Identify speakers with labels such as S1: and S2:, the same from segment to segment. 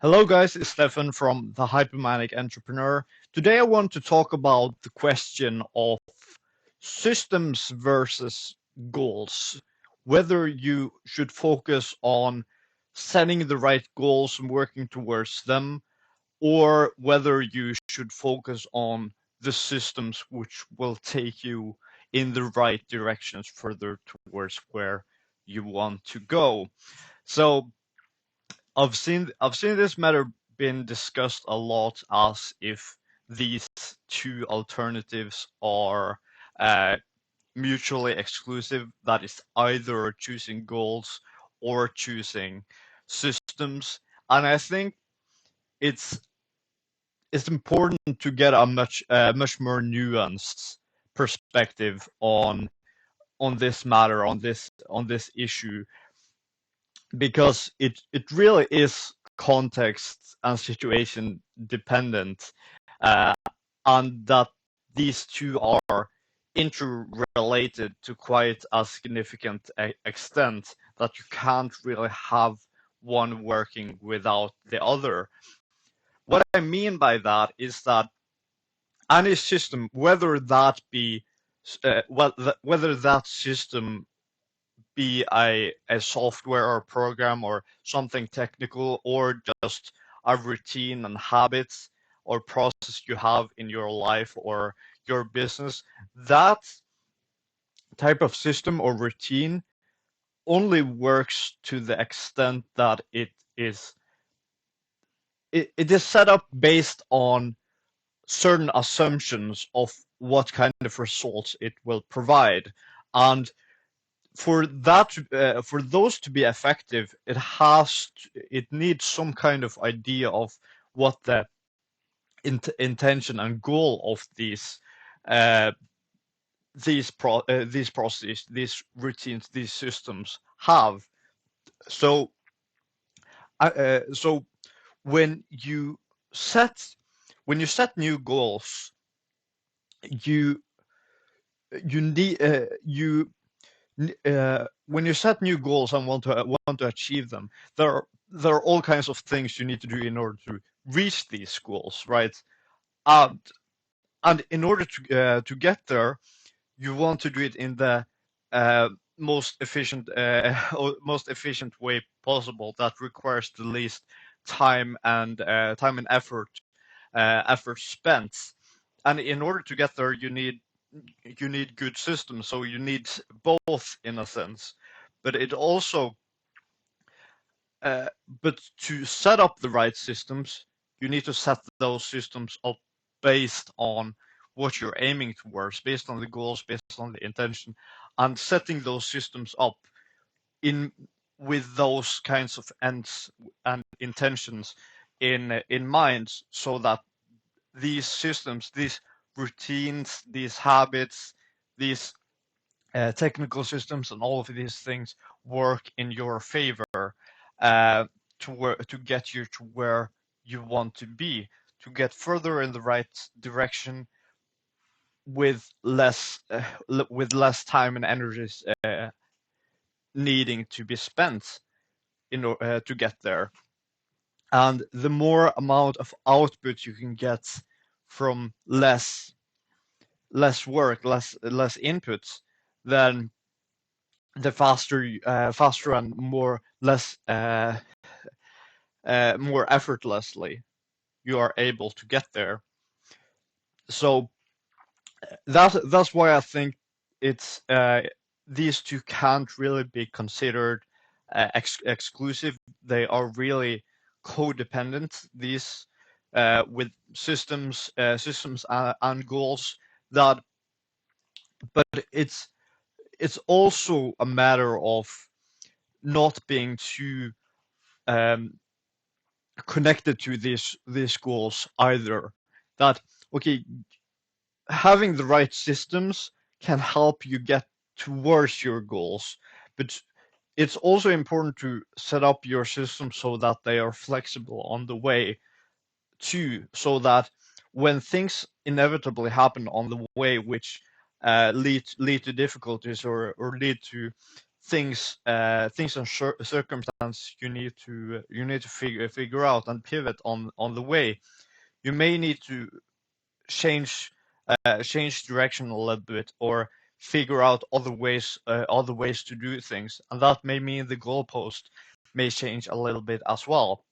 S1: Hello guys, it's Stefan from the Hypomanic Entrepreneur. Today I want to talk about the question of systems versus goals. Whether you should focus on setting the right goals and working towards them, or whether you should focus on the systems which will take you in the right directions further towards where you want to go. So I've seen this matter been discussed a lot as if these two alternatives are uh, mutually exclusive. That is either choosing goals or choosing systems. And I think it's it's important to get a much more nuanced perspective on this matter, on this issue, because it really is context and situation dependent, uh, and that these two are interrelated to quite a significant extent that you can't really have one working without the other. What I mean by that is that any system, whether that be whether that system be a software or program or something technical, or just a routine and habits or process you have in your life or your business, that type of system or routine only works to the extent that it is set up based on certain assumptions of what kind of results it will provide. And for those to be effective, it needs some kind of idea of what the intention and goal of uh, these processes, these routines, these systems have. So so when you set when you set new goals, you you need you when you set new goals and want to achieve them, there are all kinds of things you need to do in order to reach these goals, right? And and in order to get there, you want to do it in the uh, most efficient way possible that requires the least time and effort spent. And in order to get there, you need good systems. So you need both in a sense, but it also but to set up the right systems, you need to set those systems up based on what you're aiming towards, based on the goals, based on the intention, and setting those systems up in with those kinds of ends and intentions in mind, so that these systems, these routines, these habits, these technical systems, and all of these things work in your favor, uh, to get you to where you want to be, to get further in the right direction with less time and energies needing to be spent to get there. And the more amount of output you can get from less work, less inputs, then the faster and more effortlessly you are able to get there. So that's why I think it's these two can't really be considered exclusive. They are really codependent. These with systems and goals, that, but it's also a matter of not being too um, connected to these goals either. That, okay, having the right systems can help you get towards your goals, but it's also important to set up your system so that they are flexible on the way too, so that when things inevitably happen on the way, which lead to difficulties, or lead to things and circumstance you need to figure out and pivot on the way. You may need to change change direction a little bit, or figure out other ways to do things, and that may mean the goalpost may change a little bit as well.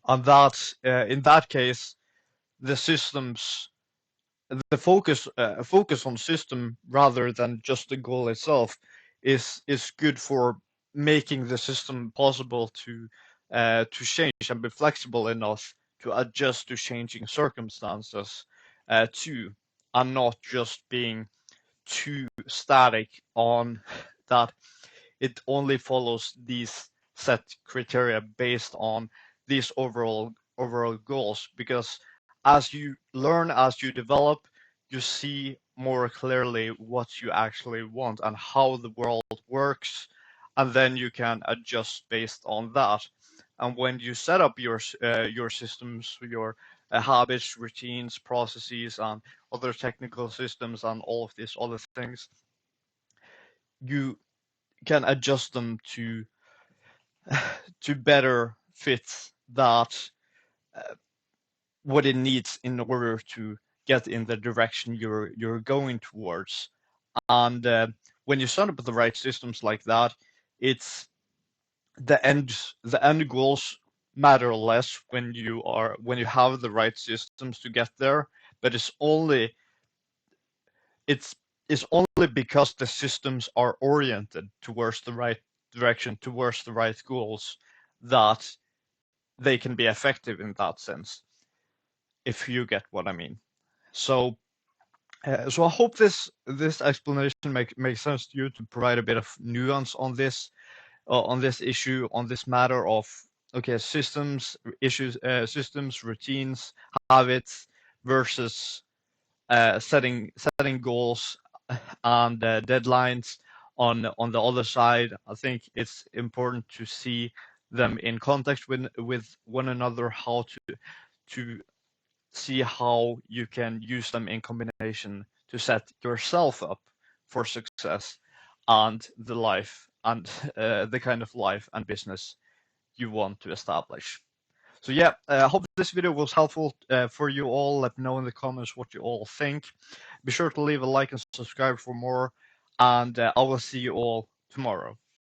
S1: And that in that case, the systems the focus on system rather than just the goal itself is good for making the system possible to change and be flexible enough to adjust to changing circumstances too, and not just being too static on that it only follows these set criteria based on these overall goals. Because as you learn, as you develop, you see more clearly what you actually want and how the world works, and then you can adjust based on that. And when you set up your systems, your habits, routines, processes, and other technical systems, and all of these other things, you can adjust them to better fit that what it needs in order to get in the direction you're going towards. And when you set up the right systems like that, it's the end goals matter less when you have the right systems to get there. But it's it's only because the systems are oriented towards the right direction, towards the right goals, that they can be effective in that sense, if you get what I mean. So, so I hope this explanation makes sense to you, to provide a bit of nuance on this issue, on this matter of okay, systems, routines, habits versus setting goals and deadlines on the other side. I think it's important to see them in context with one another, how to see how you can use them in combination to set yourself up for success and the life and the kind of life and business you want to establish. So yeah, I hope this video was helpful for you all. Let me know in the comments what you all think. Be sure to leave a like and subscribe for more, and I will see you all tomorrow.